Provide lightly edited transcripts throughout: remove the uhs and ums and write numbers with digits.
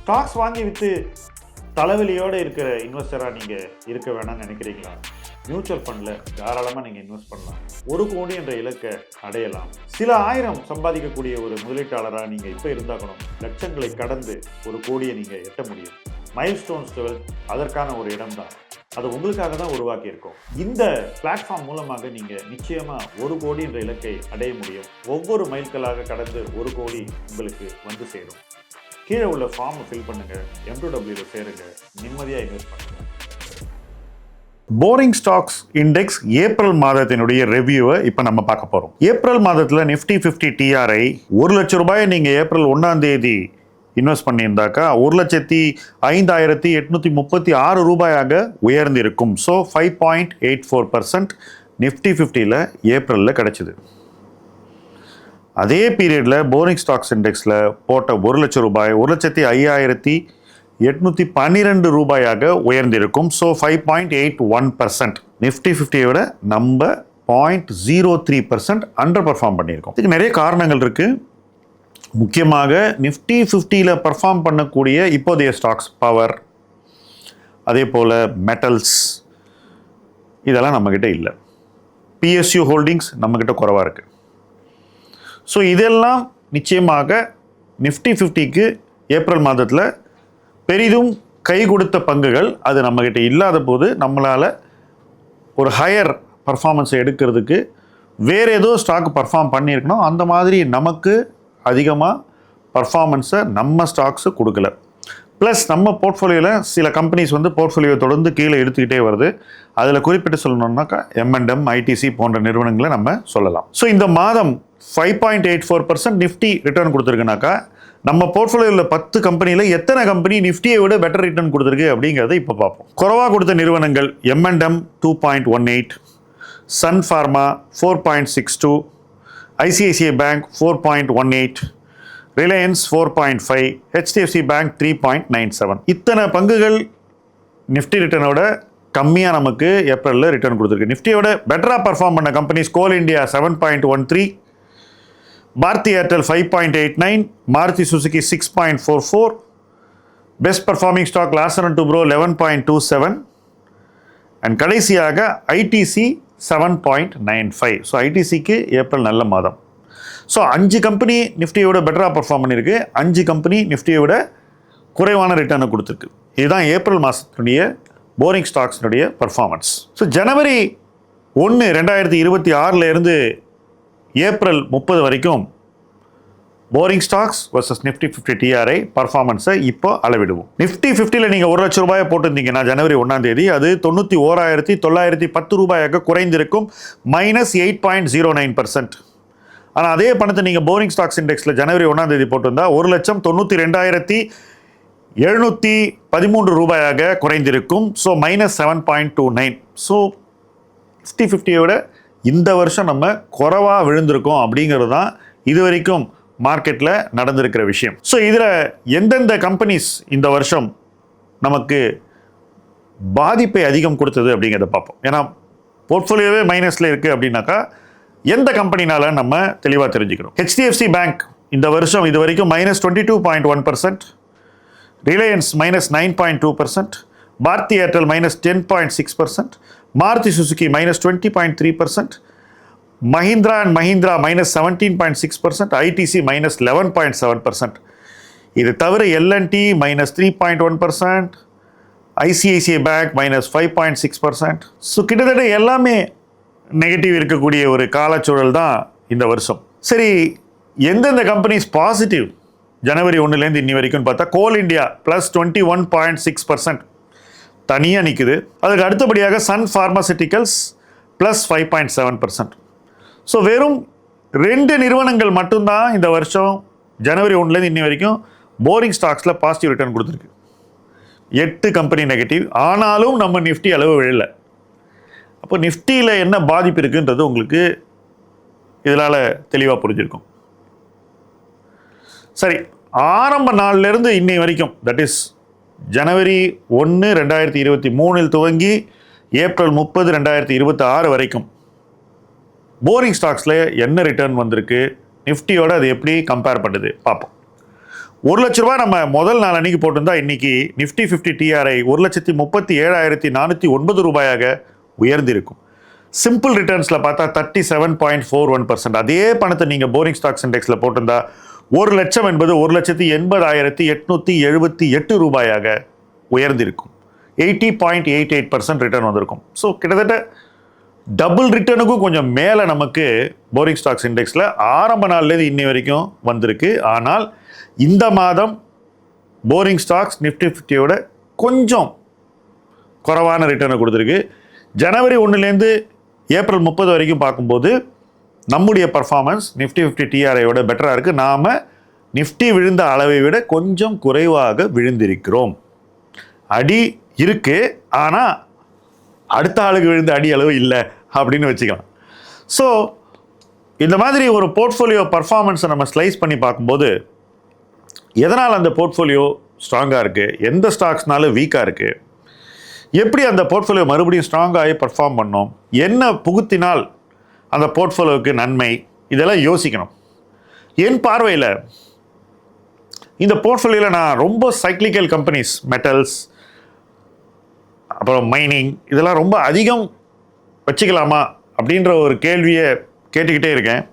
Stocks வாங்கி விற்று தலைவலியோடு இருக்கிற இன்வெஸ்டராக நீங்கள் இருக்க வேணாம்னு நினைக்கிறீங்களா? மியூச்சுவல் ஃபண்டில் தாராளமாக நீங்கள் இன்வெஸ்ட் பண்ணலாம். 1 கோடி என்ற இலக்கை அடையலாம். சில ஆயிரம் சம்பாதிக்கக்கூடிய ஒரு முதலீட்டாளராக நீங்கள் இப்போ இருந்தாக்கணும். லட்சங்களை கடந்து 1 கோடியை நீங்கள் எட்ட முடியும். மைல்ஸ்டோன்ஸ் 12 அதற்கான ஒரு இடம் தான். அது உங்களுக்காக தான் உருவாக்கி இருக்கோம். இந்த பிளாட்ஃபார்ம் மூலமாக நீங்கள் நிச்சயமாக 1 கோடி என்ற இலக்கை அடைய முடியும். ஒவ்வொரு மைல்களாக கடந்து 1 கோடி உங்களுக்கு வந்து சேரும். கீழே உள்ள ஃபார்மை ஃபில் பண்ணுங்க, M2W சேருங்க, நிம்மதியாக இன்வெஸ்ட் பண்ணுங்க. போரிங் ஸ்டாக்ஸ் இண்டெக்ஸ் ஏப்ரல் மாதத்தினுடைய ரிவ்யூவை இப்போ நம்ம பார்க்க போகிறோம். ஏப்ரல் மாதத்தில் நிஃப்டி 50 TRI 1 லட்சம் ரூபாயை நீங்கள் ஏப்ரல் 1ஆம் தேதி இன்வெஸ்ட் பண்ணியிருந்தாக்கா 1,05,836 ரூபாயாக உயர்ந்திருக்கும். ஸோ 5.84% நிஃப்டி 50ல் ஏப்ரலில் கிடைச்சிது. அதே பீரியடில் போரிங் ஸ்டாக்ஸ் இண்டெக்ஸில் போட்ட 1 லட்சம் ரூபாய் 1,05,812 ரூபாயாக உயர்ந்திருக்கும். ஸோ 5.81%. நிஃப்டி 50யை விட நம்ம 0.03% அண்டர் பர்ஃபார்ம் பண்ணியிருக்கோம். இதுக்கு நிறைய காரணங்கள் இருக்குது. முக்கியமாக நிஃப்டி 50யில் பர்ஃபார்ம் பண்ணக்கூடிய இப்போதைய ஸ்டாக்ஸ் பவர், அதே போல் மெட்டல்ஸ், இதெல்லாம் நம்மக்கிட்ட இல்லை. PSU ஹோல்டிங்ஸ் நம்மக்கிட்ட குறைவாக இருக்குது. ஸோ இதெல்லாம் நிச்சயமாக நிஃப்டி 50க்கு ஏப்ரல் மாதத்தில் பெரிதும் கை கொடுத்த பங்குகள். அது நம்மக்கிட்ட இல்லாத போது நம்மளால் ஒரு ஹையர் பர்ஃபார்மன்ஸை எடுக்கிறதுக்கு வேறு ஏதோ ஸ்டாக் பர்ஃபார்ம் பண்ணியிருக்கணும். அந்த மாதிரி நமக்கு அதிகமாக பர்ஃபார்மன்ஸை நம்ம ஸ்டாக்ஸு கொடுக்கல. ப்ளஸ் நம்ம போர்ட்ஃபோலியோவில் சில கம்பெனிஸ் வந்து போர்ட்ஃபோலியோ தொடர்ந்து கீழே எடுத்துக்கிட்டே வருது. அதில் குறிப்பிட்டு சொல்லணுன்னாக்கா M&M, ITC போன்ற நிறுவனங்களை நம்ம சொல்லலாம். ஸோ இந்த மாதம் 5.84% நிஃப்டி ரிட்டர்ன் கொடுத்துருக்குனாக்கா நம்ம போர்ட்ஃபோலியோவில் 10 கம்பெனியில் எத்தனை கம்பெனி நிஃப்டியை விட பெட்டர் ரிட்டர்ன் கொடுத்துருக்கு அப்படிங்கிறத இப்போ பார்ப்போம். குறைவாக கொடுத்த நிறுவனங்கள் M&M 2.18, Sun Pharma 4.62, ICICI Bank 4.18, Reliance 4.5, HDFC Bank 3.97. இத்தனை பங்குகள் நிஃப்டி ரிட்டர்னோட கம்மியாக நமக்கு ஏப்ரலில் ரிட்டர்ன் கொடுத்துருக்கு. நிஃப்டியோட பெட்டராக பர்ஃபார்ம் பண்ண companies Coal India 7.13, Bharti Airtel 5.89, Maruti Suzuki 6.44, best performing stock Larsen & Toubro 11.27 and கடைசியாக ITC 7.95. ஸோ ITCக்கு ஏப்ரல் நல்ல மாதம். ஸோ 5 கம்பெனி நிஃப்டியோட பெட்டராக பர்ஃபார்ம் பண்ணியிருக்கு, 5 கம்பெனி நிஃப்டியோட குறைவான ரிட்டர்னை கொடுத்துருக்கு. இதுதான் ஏப்ரல் மாதத்தினுடைய போரிங் ஸ்டாக்ஸினுடைய பர்ஃபார்மன்ஸ். ஸோ ஜனவரி 1, 2026 ஏப்ரல் 30 வரைக்கும் boring stocks versus Nifty 50 TRI பர்ஃபார்மன்ஸை இப்போ அளவிடுவோம். நிஃப்டி 50ல் நீங்கள் 1 லட்சம் ரூபாயை போட்டிருந்தீங்கன்னா ஜனவரி 1ஆம் தேதி அது 91,910 ரூபாயாக குறைந்திருக்கும், -8.09%. ஆனால் அதே பணத்தை நீங்கள் போரிங் ஸ்டாக்ஸ் இண்டெக்ஸில் ஜனவரி 1ஆம் தேதி போட்டிருந்தா 1,92,713 ரூபாயாக குறைந்திருக்கும். ஸோ -7.29. ஸோ நிஃப்டி 50யோட இந்த வருஷம் நம்ம குறைவாக விழுந்திருக்கோம் அப்படிங்கிறது தான் இது வரைக்கும் மார்க்கெட்டில் நடந்திருக்கிற விஷயம். ஸோ இதில் எந்தெந்த கம்பெனிஸ் இந்த வருஷம் நமக்கு பாதிப்பை அதிகம் கொடுத்தது அப்படிங்கிறத பார்ப்போம். ஏன்னா போர்ட்ஃபோலியோவே மைனஸில் இருக்குது அப்படின்னாக்கா எந்த கம்பெனினால நம்ம தெளிவாக தெரிஞ்சுக்கிறோம். HDFC Bank இந்த வருஷம் இது வரைக்கும் -22.1%, Reliance -9.2%, Bharti Airtel -10.6%, Maruti Suzuki -20.3%, Mahindra and Mahindra -17.6%, ITC -11.7%. இது தவிர L&T -3.1%, ICICI Bank -5.6%. ஸோ கிட்டத்தட்ட எல்லாமே நெகட்டிவ் இருக்கக்கூடிய ஒரு காலச்சூழல் தான் இந்த வருஷம். சரி, எந்தெந்த கம்பெனிஸ் பாசிட்டிவ் ஜனவரி 1லேருந்து இன்னி வரைக்கும் பார்த்தா கோல் இண்டியா +21.6% தனியாக நிற்குது. அதுக்கு அடுத்தபடியாக சன் ஃபார்மாசிட்டிக்கல்ஸ் +5.7%. ஸோ வெறும் 2 நிறுவனங்கள் மட்டும்தான் இந்த வருஷம் ஜனவரி 1லேருந்து இன்னி வரைக்கும் போரிங் ஸ்டாக்ஸில் பாசிட்டிவ் ரிட்டர்ன் கொடுத்துருக்கு. 8 கம்பெனி நெகட்டிவ். ஆனாலும் நம்ம நிஃப்டி அளவு விழலை. அப்போ நிஃப்டியில் என்ன பாதிப்பு இருக்குன்றது உங்களுக்கு இதனால் தெளிவாக புரிஞ்சிருக்கும். சரி, ஆரம்ப நாள்லேருந்து இன்னை வரைக்கும், தட் இஸ் ஜனவரி 1, 2023 துவங்கி ஏப்ரல் 30, 2026 வரைக்கும் போரிங் ஸ்டாக்ஸில் என்ன ரிட்டர்ன் வந்திருக்கு, நிஃப்டியோட அது எப்படி கம்பேர் பண்ணுது பார்ப்போம். ரூபாய் நம்ம முதல் நாள் அன்னைக்கு போட்டிருந்தா இன்னைக்கு நிஃப்டி 50 டிஆர்ஐ 1,37,409 ரூபாயாக உயர்ந்திருக்கும். சிம்பிள் ரிட்டர்ன்ஸில் பார்த்தா 37.41%. அதே பணத்தை நீங்கள் போரிங் ஸ்டாக்ஸ் இண்டெக்ஸில் போட்டிருந்தா 1 லட்சம் என்பது 1,80,878 ரூபாயாக உயர்ந்திருக்கும். 80.88% ரிட்டர்ன் வந்திருக்கும். ஸோ கிட்டத்தட்ட டபுள் ரிட்டர்னுக்கும் கொஞ்சம் மேலே நமக்கு போரிங் ஸ்டாக்ஸ் இண்டெக்ஸில் ஆரம்ப நாள்லேருந்து இன்னி வரைக்கும் வந்திருக்கு. ஆனால் இந்த மாதம் போரிங் ஸ்டாக்ஸ் நிஃப்டி 50யோட கொஞ்சம் குறைவான ரிட்டர்னை கொடுத்துருக்கு. ஜனவரி 1லேருந்து ஏப்ரல் 30 வரைக்கும் பார்க்கும்போது நம்முடைய பர்ஃபார்மன்ஸ் நிஃப்டி 50 டிஆர்ஐயோட பெட்டராக இருக்குது. நாம் நிஃப்டி விழுந்த அளவை விட கொஞ்சம் குறைவாக விழுந்திருக்கிறோம். அடி இருக்குது, ஆனால் அடுத்த ஆளுக்கு விழுந்த அடி அளவு இல்லை அப்படின்னு வச்சுக்கலாம். ஸோ இந்த மாதிரி ஒரு போர்ட்ஃபோலியோ பர்ஃபார்மன்ஸை நம்ம ஸ்லைஸ் பண்ணி பார்க்கும்போது எதனால் அந்த போர்ட்ஃபோலியோ ஸ்ட்ராங்காக இருக்குது, எந்த ஸ்டாக்ஸ்னால வீக்காக இருக்குது, எப்படி அந்த போர்ட்ஃபோலியோ மறுபடியும் ஸ்ட்ராங்காகி பர்ஃபார்ம் பண்ணோம், என்ன புகுத்தினால் அந்த போர்ட்ஃபோலியோவுக்கு நன்மை, இதெல்லாம் யோசிக்கணும். என் பார்வையில் இந்த போர்ட்ஃபோலியோவில் நான் ரொம்ப சைக்ளிக்கல் கம்பெனிஸ், மெட்டல்ஸ், அப்புறம் மைனிங், இதெல்லாம் ரொம்ப அதிகம் வச்சுக்கலாமா அப்படின்ற ஒரு கேள்வியை கேட்டுக்கிட்டே இருக்கேன்.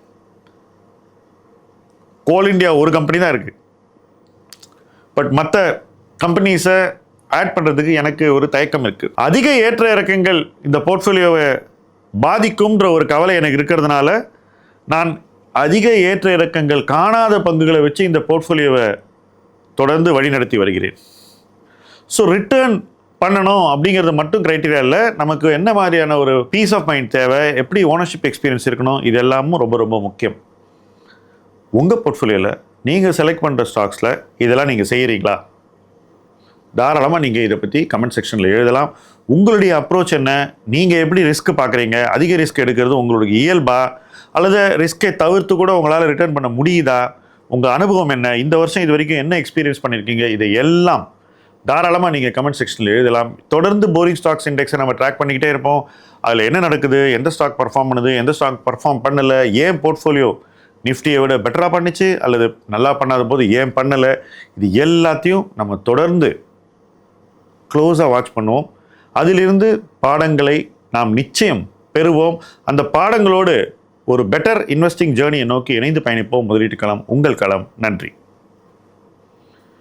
கோல் இண்டியா ஒரு கம்பெனி தான் இருக்குது. பட் மற்ற கம்பெனிஸை ஆட் பண்ணுறதுக்கு எனக்கு ஒரு தயக்கம் இருக்குது. அதிக ஏற்ற இறக்கங்கள் இந்த போர்ட்ஃபோலியோவை பாதிக்கும்ன்ற ஒரு கவலை எனக்கு இருக்கிறதுனால நான் அதிக ஏற்ற இறக்கங்கள் காணாத பங்குகளை வச்சு இந்த போர்ட்ஃபோலியோவை தொடர்ந்து வழிநடத்தி வருகிறேன். ஸோ ரிட்டர்ன் பண்ணணும் அப்படிங்கிறது மட்டும் க்ரைட்டீரியா இல்லை, நமக்கு என்ன மாதிரியான ஒரு பீஸ் ஆஃப் மைண்ட் தேவை, எப்படி ஓனர்ஷிப் எக்ஸ்பீரியன்ஸ் இருக்கணும், இது எல்லாமும் ரொம்ப ரொம்ப முக்கியம். உங்கள் போர்ட்ஃபோலியோவில் நீங்கள் செலக்ட் பண்ணுற ஸ்டாக்ஸில் இதெல்லாம் நீங்கள் செய்கிறீங்களா? தாராளமாக நீங்கள் இதை பற்றி கமெண்ட் செக்ஷனில் எழுதலாம். உங்களுடைய அப்ரோச் என்ன, நீங்கள் எப்படி ரிஸ்க் பார்க்குறீங்க, அதிக ரிஸ்க் எடுக்கிறது உங்களுடைய இயல்பா, அல்லது ரிஸ்க்கை தவிர்த்து கூட உங்களால் ரிட்டர்ன் பண்ண முடியுதா, உங்கள் அனுபவம் என்ன, இந்த வருஷம் இது வரைக்கும் என்ன எக்ஸ்பீரியன்ஸ் பண்ணியிருக்கீங்க, இதை எல்லாம் தாராளமாக நீங்கள் கமெண்ட் செக்ஷனில் எழுதலாம். தொடர்ந்து போரிங் ஸ்டாக்ஸ் இண்டெக்ஸை நம்ம ட்ராக் பண்ணிக்கிட்டே இருப்போம். அதில் என்ன நடக்குது, எந்த ஸ்டாக் பர்ஃபார்ம் பண்ணுது, எந்த ஸ்டாக் பர்ஃபார்ம் பண்ணலை, ஏன் போர்ட்ஃபோலியோ நிஃப்டியை விட பெட்டராக பண்ணிச்சு அல்லது நல்லா பண்ணாத போது ஏன் பண்ணலை, இது எல்லாத்தையும் நம்ம தொடர்ந்து க்ளோஸாக வாட்ச் பண்ணுவோம். அதிலிருந்து பாடங்களை நாம் நிச்சயம் பெறுவோம். அந்த பாடங்களோடு ஒரு பெட்டர் இன்வெஸ்டிங் ஜேர்னியை நோக்கி இணைந்து பயணிப்போம். முதலீட்டு களம் உங்கள் களம். நன்றி.